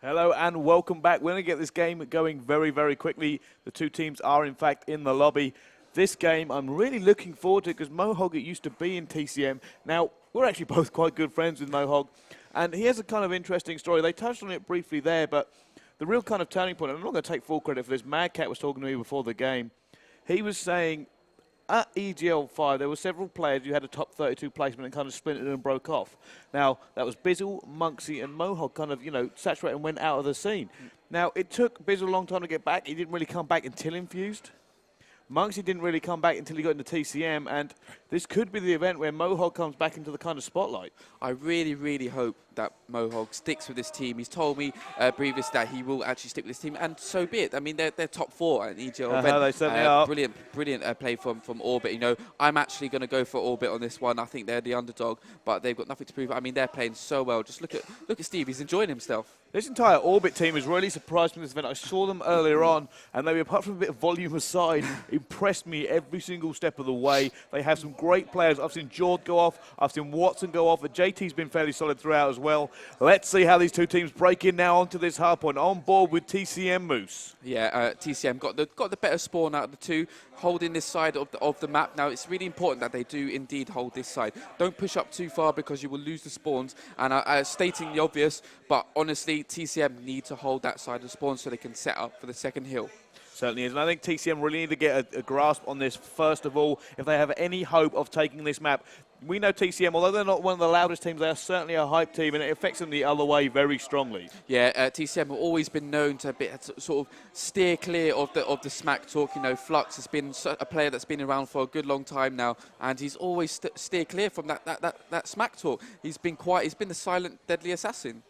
Hello and welcome back. We're going to get this game going very, very quickly. The two teams are, in fact, in the lobby. This game I'm really looking forward to because Mohog used to be in TCM. Now, we're actually both quite good friends with Mohog, and he has a kind of interesting story. They touched on it briefly there, but the real kind of turning point, and I'm not going to take full credit for this, Mad Cat was talking to me before the game. He was saying at EGL5, there were several players who had a top 32 placement and kind of splintered and broke off. Now, that was Bizzle, Monksy, and Mohog kind of, saturated and went out of the scene. Now, it took Bizzle a long time to get back. He didn't really come back until Infused. Monksy didn't really come back until he got into TCM, and this could be the event where Mohog comes back into the kind of spotlight. I really, really hope that Mohog sticks with this team. He's told me previously that he will actually stick with this team, and so be it. I mean, they're top 4 at EGL11. They certainly are. Brilliant play from Orbit. I'm actually going to go for Orbit on this one. I think they're the underdog, but they've got nothing to prove. I mean, they're playing so well. Just look at Steve. He's enjoying himself. This entire Orbit team has really surprised me in this event. I saw them earlier on, and they, apart from a bit of volume aside, impressed me every single step of the way. They have some great players. I've seen Jord go off. I've seen Watson go off. But JT's been fairly solid throughout as well. Let's see how these two teams break in now onto this hard point. On board with TCM Moose. Yeah, TCM got the better spawn out of the two, holding this side of the map. Now, it's really important that they do indeed hold this side. Don't push up too far because you will lose the spawns. And stating the obvious, but honestly, TCM need to hold that side of the spawn so they can set up for the second hill. Certainly is, and I think TCM really need to get a grasp on this first of all if they have any hope of taking this map. We know TCM, although they're not one of the loudest teams, they are certainly a hype team, and it affects them the other way very strongly. Yeah, TCM have always been known to sort of steer clear of the smack talk. Flux has been a player that's been around for a good long time now, and he's always steer clear from that smack talk. He's been quiet. He's been the silent, deadly assassin.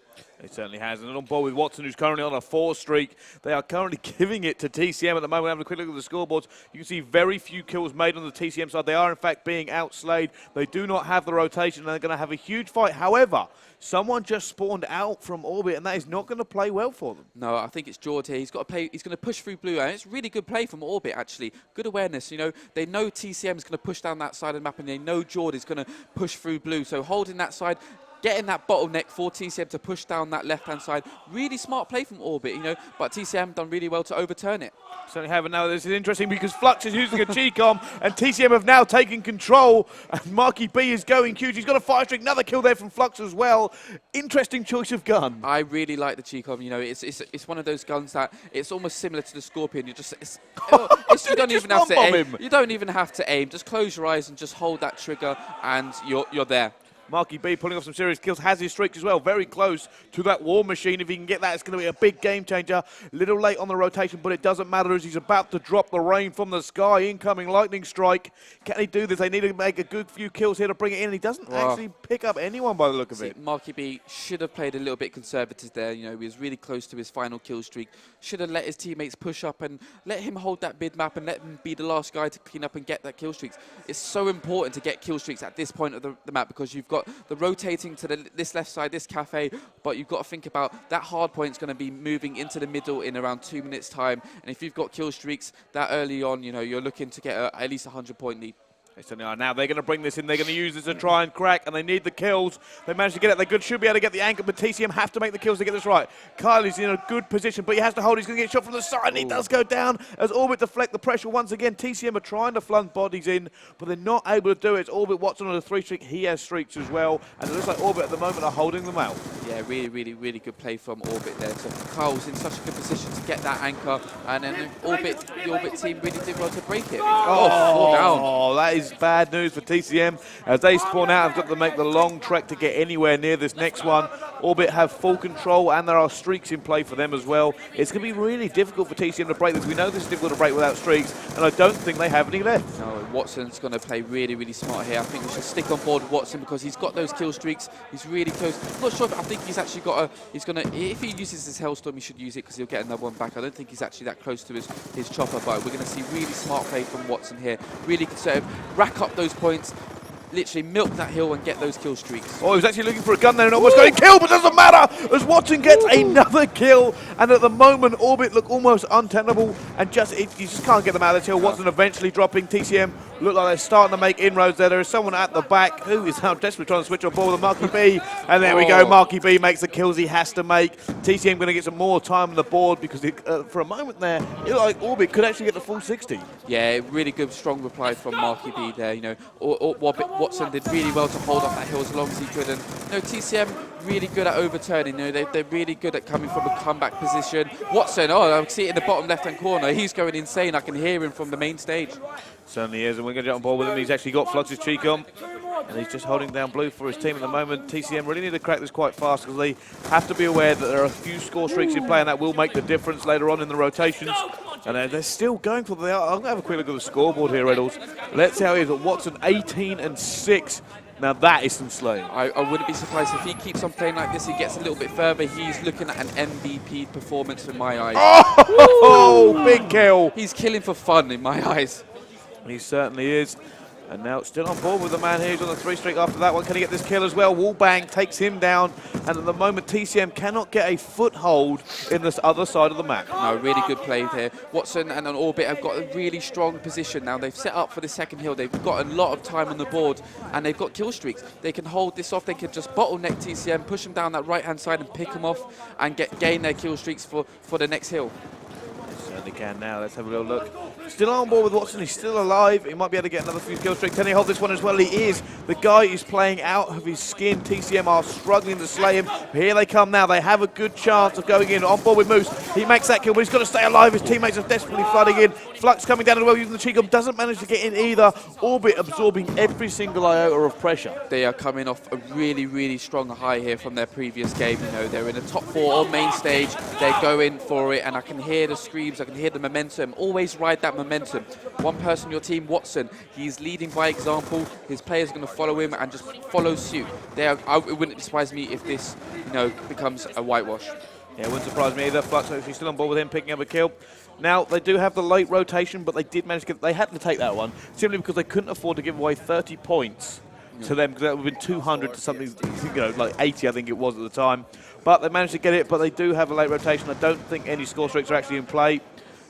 It certainly has. And on board with Watson, who's currently on a 4 streak. They are currently giving it to TCM at the moment. Having a quick look at the scoreboards, you can see very few kills made on the TCM side. They are, in fact, being outslayed. They do not have the rotation, and they're going to have a huge fight. However, someone just spawned out from Orbit, and that is not going to play well for them. No, I think it's Jord here. He's got to play. He's going to push through blue, and it's really good play from Orbit, actually. Good awareness. They know TCM is going to push down that side of the map, and they know Jord is going to push through blue. So holding that side, getting that bottleneck for TCM to push down that left-hand side. Really smart play from Orbit, but TCM done really well to overturn it. Certainly have. And now this is interesting because Flux is using a G-Com and TCM have now taken control. And Marky B is going huge. He's got a 5 streak. Another kill there from Flux as well. Interesting choice of gun. I really like the G-Com. It's one of those guns that it's almost similar to the Scorpion. You don't even have to aim. You don't even have to aim. Just close your eyes and just hold that trigger, and you're there. Marky B pulling off some serious kills, has his streaks as well, very close to that War Machine. If he can get that, it's going to be a big game changer. Little late on the rotation, but it doesn't matter as he's about to drop the rain from the sky. Incoming lightning strike. Can he do this? They need to make a good few kills here to bring it in. He doesn't actually pick up anyone by the look of it. Marky B should have played a little bit conservative there. He was really close to his final kill streak. Should have let his teammates push up and let him hold that mid map and let him be the last guy to clean up and get that kill streaks. It's so important to get kill streaks at this point of the map because you've got the rotating to this left side, this cafe, but you've got to think about that hard point is going to be moving into the middle in around 2 minutes time, and if you've got kill streaks that early on, you're looking to get at least a 100-point lead. They certainly are. Now they're going to bring this in. They're going to use this to try and crack, and they need the kills. They managed to get it. They should be able to get the anchor, but TCM have to make the kills to get this right. Kylie's in a good position, but he has to hold. He's going to get shot from the side, and he does go down as Orbit deflect the pressure once again. TCM are trying to flood bodies in, but they're not able to do it. It's Orbit Watson on a 3 streak. He has streaks as well, and it looks like Orbit at the moment are holding them out. Yeah, really good play from Orbit there. So Kyle's in such a good position to get that anchor, and then the Orbit team really did well to break it. Fall down. Oh, that is bad news for TCM. As they spawn out, have got to make the long trek to get anywhere near this next one. Orbit have full control, and there are streaks in play for them as well. It's going to be really difficult for TCM to break this. We know this is difficult to break without streaks, and I don't think they have any left. No, Watson's going to play really smart here. I think we should stick on board with Watson because he's got those kill streaks. He's really close. I'm not sure if I think he's actually got if he uses his Hellstorm, he should use it because he'll get another one back. I don't think he's actually that close to his chopper, but we're going to see really smart play from Watson here. Really conservative. Rack up those points. Literally milk that hill and get those kill streaks. Oh, he was actually looking for a gun there and almost got a kill, but doesn't matter as Watson gets another kill. And at the moment, Orbit look almost untenable, and you just can't get them out of this hill. Watson eventually dropping. TCM look like they're starting to make inroads there. There is someone at the back who is now desperately trying to switch on board with Marky B. And there we go. Marky B makes the kills he has to make. TCM going to get some more time on the board because for a moment there, it looked like Orbit could actually get the full 60. Yeah, really good, strong reply from Marky B there. You know, Watson did really well to hold off that hill as long as he could. And you know, TCM really good at overturning. You know, they're really good at coming from a comeback position. Watson, I see it in the bottom left-hand corner. He's going insane. I can hear him from the main stage. Certainly is, and we're going to jump on board with him. He's actually got Flux's cheek on, and he's just holding down blue for his team at the moment. TCM really need to crack this quite fast because they have to be aware that there are a few score streaks in play, and that will make the difference later on in the rotations. And they're still going for the... I'm going to have a quick look at the scoreboard here, Riddles. Let's see how he is. Watson 18-6. Now that is some slaying. I wouldn't be surprised if he keeps on playing like this, he gets a little bit further. He's looking at an MVP performance in my eyes. Oh, big kill. He's killing for fun in my eyes. He certainly is. And now still on board with the man here. He's on the 3 streak after that one. Can he get this kill as well? Wallbang takes him down. And at the moment, TCM cannot get a foothold in this other side of the map. No, really good play here. Watson and Orbit have got a really strong position now. They've set up for the second hill. They've got a lot of time on the board. And they've got kill streaks. They can hold this off. They can just bottleneck TCM, push them down that right-hand side and pick them off and gain their kill streaks for the next hill. Certainly can now. Let's have a little look. Still on board with Watson. He's still alive. He might be able to get another few kill streaks. Can he hold this one as well? He is. The guy is playing out of his skin. TCM are struggling to slay him. Here they come now. They have a good chance of going in. On board with Moose. He makes that kill, but he's got to stay alive. His teammates are desperately flooding in. Flux coming down as well using the cheek. Doesn't manage to get in either. Orbit absorbing every single iota of pressure. They are coming off a really, really strong high here from their previous game. You know, they're in the top 4 on main stage. They're going for it, and I can hear the screams. I can hear the momentum. Always ride that momentum. One person on your team, Watson, he's leading by example. His players are going to follow him and just follow suit. It wouldn't surprise me if this, you know, becomes a whitewash. Yeah, it wouldn't surprise me either. Flux actually still on board with him, picking up a kill. Now, they do have the late rotation, but they did manage to get... They had to take that one, simply because they couldn't afford to give away 30 points to them, because that would have been 200 to something, you know, like 80, I think it was at the time. But they managed to get it, but they do have a late rotation. I don't think any score streaks are actually in play.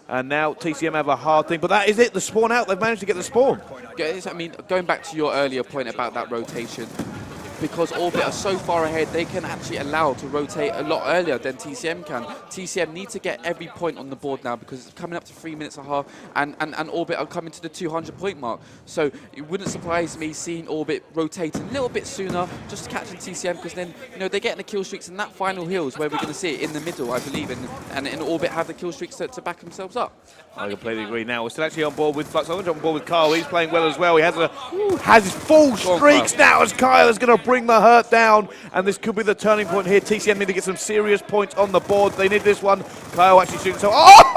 And now TCM have a hard thing, but that is it. The spawn out. They've managed to get the spawn. I mean, going back to your earlier point about that rotation, because Orbit are so far ahead, they can actually allow to rotate a lot earlier than TCM can. TCM need to get every point on the board now because it's coming up to 3 minutes and a half, and Orbit are coming to the 200-point mark. So it wouldn't surprise me seeing Orbit rotating a little bit sooner, just catching TCM, because then, you know, they're getting the kill streaks, and that final hill is where we're going to see it in the middle, I believe, and Orbit have the kill streaks to back themselves up. I completely agree. Now we're still actually on board with Flux. I'm going to jump on board with Kyle. He's playing well as well. He has his full streaks now as Kyle is going to bring the hurt down, and this could be the turning point here. TCM need to get some serious points on the board. They need this one. Kyle actually shooting. So, oh,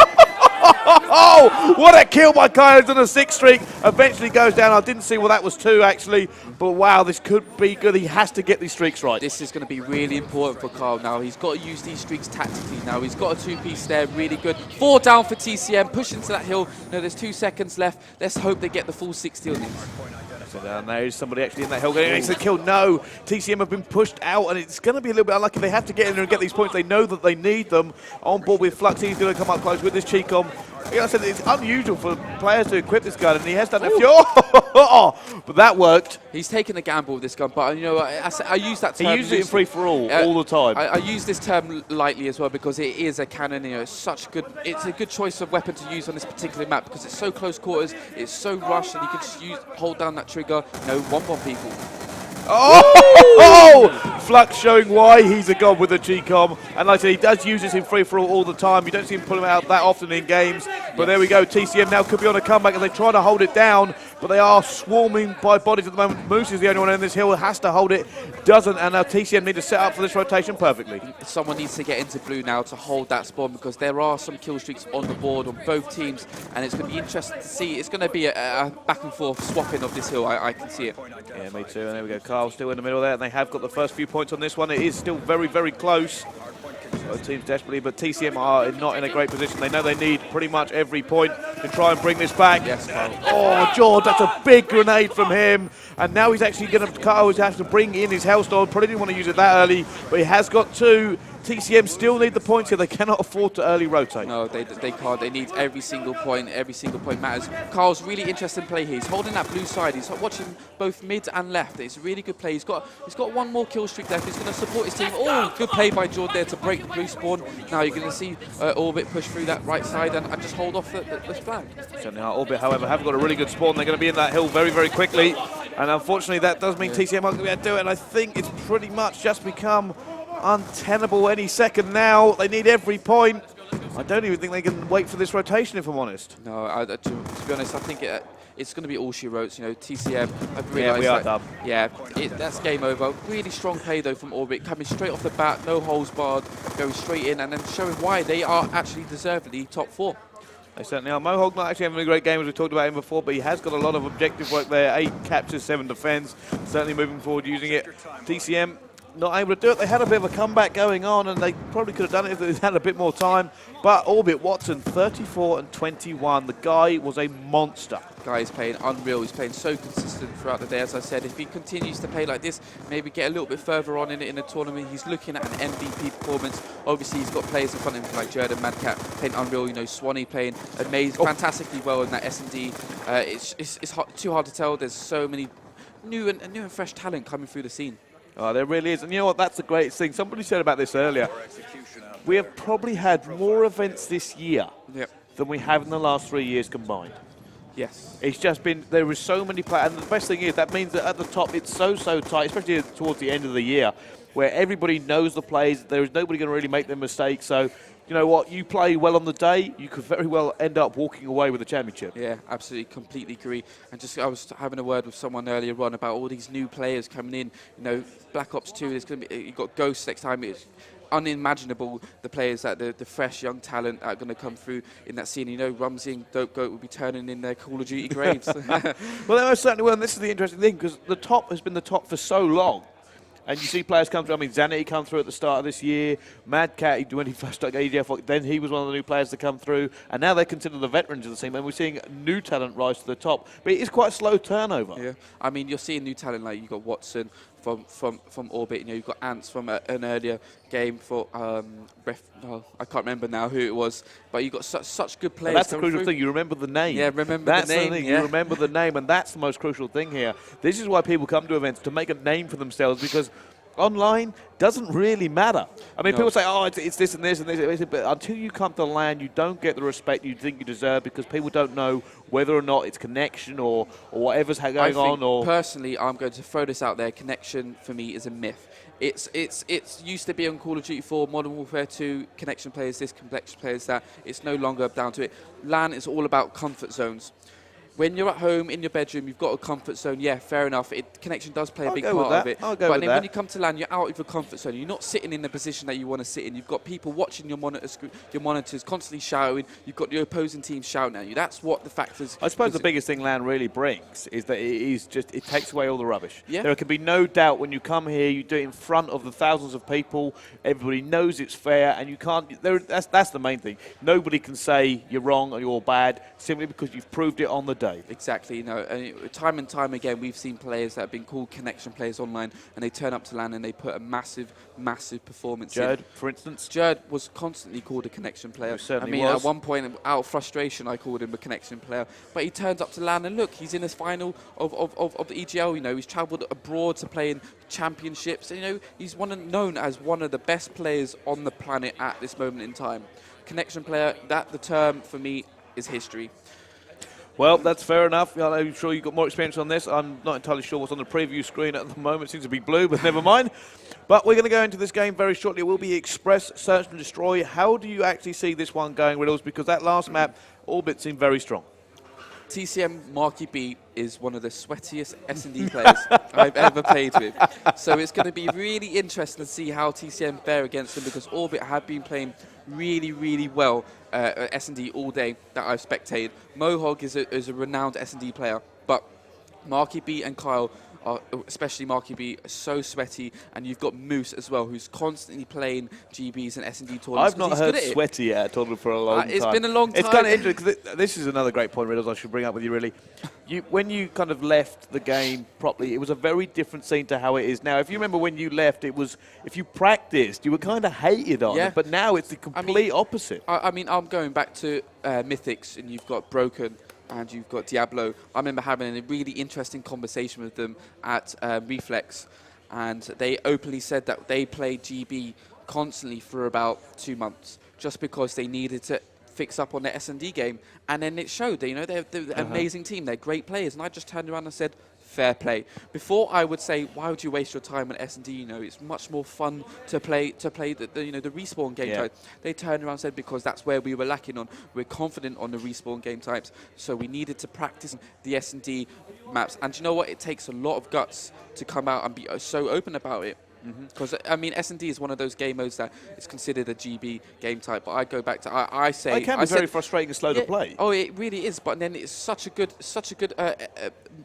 what a kill by Kyle. He's on a 6 streak. Eventually goes down. I didn't see what that was 2 actually, but wow, this could be good. He has to get these streaks right. This is going to be really important for Kyle now. He's got to use these streaks tactically now. He's got a 2-piece there, really good. 4 down for TCM, pushing to that hill. No, there's 2 seconds left. Let's hope they get the full 60 on these. So down there is somebody actually in that hill getting the kill. No, TCM have been pushed out, and it's going to be a little bit unlucky. They have to get in there and get these points. They know that they need them. On board with Flux, he's going to come up close with this cheek on. Like I said, it's unusual for players to equip this gun, and he has done a few. But that worked. He's taken a gamble with this gun, but you know, I use that term. He uses it in free-for-all all the time. I use this term lightly as well because it is a cannon. You know, it's a good choice of weapon to use on this particular map because it's so close quarters, it's so rushed, and you can just hold down that trigger, you know, one people. Oh! Flux showing why he's a god with a G-Com. And like I said, he does use this in free-for-all all the time. You don't see him pull him out that often in games. But there we go. TCM now could be on a comeback as they try to hold it down. But they are swarming by bodies at the moment. Moose is the only one in this hill. Has to hold it. Doesn't. And now TCM need to set up for this rotation perfectly. Someone needs to get into blue now to hold that spawn because there are some kill streaks on the board on both teams. And it's going to be interesting to see. It's going to be a back and forth swapping of this hill. I can see it. Yeah, me too. And there we go. Carl still in the middle there. And they have got the first few points on this one. It is still very, very close. Both teams desperately, but TCM are not in a great position. They know they need pretty much every point to try and bring this back. Yes, Carl. Oh, George, that's a big grenade from him. And now he's actually going to, Carl has to bring in his Hellstorm. Probably didn't want to use it that early, but he has got 2. TCM still need the points here. They cannot afford to early rotate. No, they can't. They need every single point. Every single point matters. Carl's really interested in play here. He's holding that blue side. He's watching both mid and left. It's a really good play. He's got one more kill streak left. He's going to support his team. Oh, good play by Jordan there to break the blue spawn. Now you're going to see Orbit push through that right side and just hold off the flag. Certainly are. Orbit, however, have got a really good spawn. They're going to be in that hill very, very quickly. And unfortunately, that does mean TCM aren't going to be able to do it. And I think it's pretty much just become untenable any second now. They need every point. I don't even think they can wait for this rotation, if I'm honest. No, to be honest, I think it's going to be all she wrote. You know, TCM, I've realised we are done. Yeah, that's game over. Really strong play, though, from Orbit. Coming straight off the bat, no holes barred, going straight in, and then showing why they are actually deservedly top 4. They certainly are. Mohawk not actually having a great game, as we talked about him before, but he has got a lot of objective work there. 8 captures, 7 defends. Certainly moving forward using it. TCM not able to do it. They had a bit of a comeback going on, and they probably could have done it if they had a bit more time. But Orbit Watson, 34 and 21. The guy was a monster. Guy is playing unreal. He's playing so consistent throughout the day. As I said, if he continues to play like this, maybe get a little bit further on in the tournament, he's looking at an MVP performance. Obviously, he's got players in front of him like Jared and Madcat playing unreal. You know, Swanee playing amazing, fantastically well in that S&D. It's too hard to tell. There's so many new and fresh talent coming through the scene. Oh, there really is. And you know what? That's the greatest thing. Somebody said about this earlier. We have probably had more events this year than we have in the last 3 years combined. Yes. It's just been, there is so many players. And the best thing is, that means that at the top, it's so tight, especially towards the end of the year, where everybody knows the plays. There is nobody going to really make their mistakes. So, you know what? You play well on the day, you could very well end up walking away with the championship. Yeah, absolutely, completely agree. And I was having a word with someone earlier on about all these new players coming in. You know, Black Ops 2, there's going to be, you've got Ghosts next time. It's unimaginable, the players that the fresh young talent are going to come through in that scene. You know, Rumsey and Dope Goat will be turning in their Call of Duty graves. Well, they most certainly will, and this is the interesting thing, because the top has been the top for so long. And you see players come through. I mean, Zanity come through at the start of this year. Madcat, when he first started EGL11, then he was one of the new players to come through. And now they're considered the veterans of the team. And we're seeing new talent rise to the top. But it is quite a slow turnover. Yeah, I mean, you're seeing new talent like you've got Watson from Orbit. You know, you've got Ants from an earlier game for I can't remember now who it was. But you've got such good players. And that's the crucial thing. You remember the name. Yeah, remember the name. That's the thing. You remember the name, and that's the most crucial thing here. This is why people come to events, to make a name for themselves, because online doesn't really matter. I mean, people say, oh, it's this and this and this, but until you come to LAN, you don't get the respect you think you deserve, because people don't know whether or not it's connection or whatever's going on. Or personally, I'm going to throw this out there. Connection for me is a myth. It's used to be on Call of Duty 4, Modern Warfare 2, connection players this, connection players that. It's no longer down to it. LAN is all about comfort zones. When you're at home in your bedroom, you've got a comfort zone. Yeah, fair enough. Connection does play a big part of it. But then when you come to LAN, you're out of your comfort zone. You're not sitting in the position that you want to sit in. You've got people watching your monitors constantly shouting. You've got the opposing team shouting at you. That's what the factors. I suppose the biggest thing LAN really brings is that it takes away all the rubbish. Yeah. There can be no doubt when you come here, you do it in front of the thousands of people. Everybody knows it's fair, and you can't. That's the main thing. Nobody can say you're wrong or you're bad simply because you've proved it on the day. Exactly. You know, time and time again, we've seen players that have been called connection players online, and they turn up to LAN and they put a massive performance in. Jared, for instance? Jared was constantly called a connection player. I mean, at one point, out of frustration, I called him a connection player. But he turns up to LAN, and look, he's in his final of the EGL. You know, he's travelled abroad to play in championships. And, you know, he's known as one of the best players on the planet at this moment in time. Connection player, the term for me is history. Well, that's fair enough. I'm sure you've got more experience on this. I'm not entirely sure what's on the preview screen at the moment. It seems to be blue, but never mind. But we're going to go into this game very shortly. It will be Express, Search and Destroy. How do you actually see this one going, Riddles? Because that last map, Orbit seemed very strong. TCM Marky B is one of the sweatiest S&D players I've ever played with. So it's going to be really interesting to see how TCM fare against them, because Orbit have been playing really, really well S&D all day that I've spectated. Mohawk is a renowned S&D player, but Marky B and Kyle especially Marky B, are so sweaty, and you've got Moose as well, who's constantly playing GBs and S&D tournaments. I've not heard sweaty at a tournament for a long time. It's been a long time. It's kind of interesting, because this is another great point, Riddles, I should bring up with you, really. When you kind of left the game properly, it was a very different scene to how it is now. If you remember when you left, it was, if you practiced, you were kind of hated on it, but now it's the complete opposite. I mean, I'm going back to Mythics, and you've got Broken, and you've got Diablo. I remember having a really interesting conversation with them at Reflex, and they openly said that they played GB constantly for about 2 months, just because they needed to fix up on their S&D game, and then it showed. You know, they're an amazing team, they're great players, and I just turned around and said, fair play. Before I would say, why would you waste your time on S&D? You know, it's much more fun to play the respawn game type. They turned around and said, because that's where we were lacking on. We're confident on the respawn game types, so we needed to practice the S&D maps. And you know what? It takes a lot of guts to come out and be so open about it. Because, I mean, S&D is one of those game modes that is considered a GB game type, but I go back to, I say... It can be very frustrating and slow to play. Oh, it really is, but then it's such a good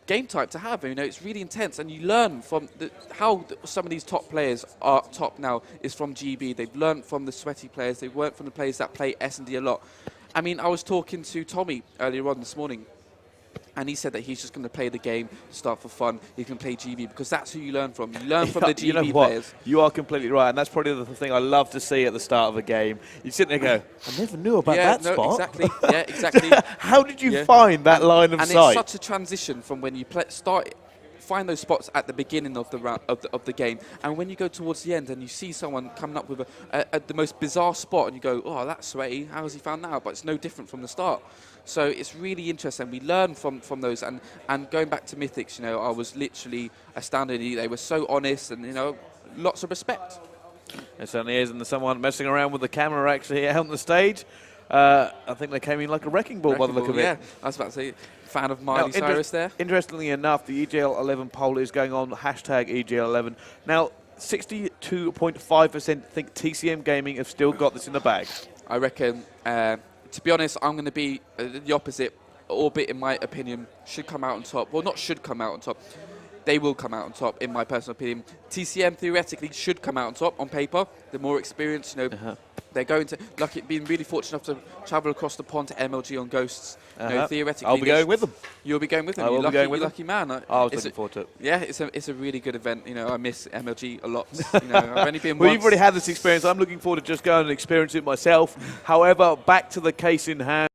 game type to have. You know, it's really intense, and you learn from how some of these top players are top now is from GB. They've learned from the sweaty players. They've learned from the players that play S&D a lot. I mean, I was talking to Tommy earlier on this morning, and he said that he's just going to play the game, start for fun. He can play GB because that's who you learn from. You learn from the GB players. You are completely right, and that's probably the thing I love to see at the start of a game. You sit there and go, I never knew about that spot. Exactly. Yeah, exactly. How did you find that line of sight? And it's such a transition from when you find those spots at the beginning of the game, and when you go towards the end and you see someone coming up with the most bizarre spot, and you go, oh, that's sweaty, how has he found that out? But it's no different from the start. So it's really interesting. We learn from those, and going back to Mythics, you know, I was literally astounded. They were so honest, and, you know, lots of respect. It certainly is, and there's someone messing around with the camera actually out on the stage. I think they came in like a wrecking ball by the look of it. Yeah, I was about to say, fan of Miley Cyrus there. Interestingly enough, the EGL11 poll is going on, hashtag EGL11. Now, 62.5% think TCM Gaming have still got this in the bag. I reckon, to be honest, I'm going to be the opposite. Orbit, in my opinion, should come out on top. Well, not should come out on top. They will come out on top, in my personal opinion. TCM, theoretically, should come out on top on paper. The more experience, you know, they're going to, being really fortunate enough to travel across the pond to MLG on Ghosts. You know, theoretically, I'll be going with them. You'll be going with them. I will be going with them. Lucky man. I was looking forward to it. Yeah, it's a really good event. You know, I miss MLG a lot. You know, I've only been well, once. you've already had this experience. I'm looking forward to just going and experience it myself. However, back to the case in hand.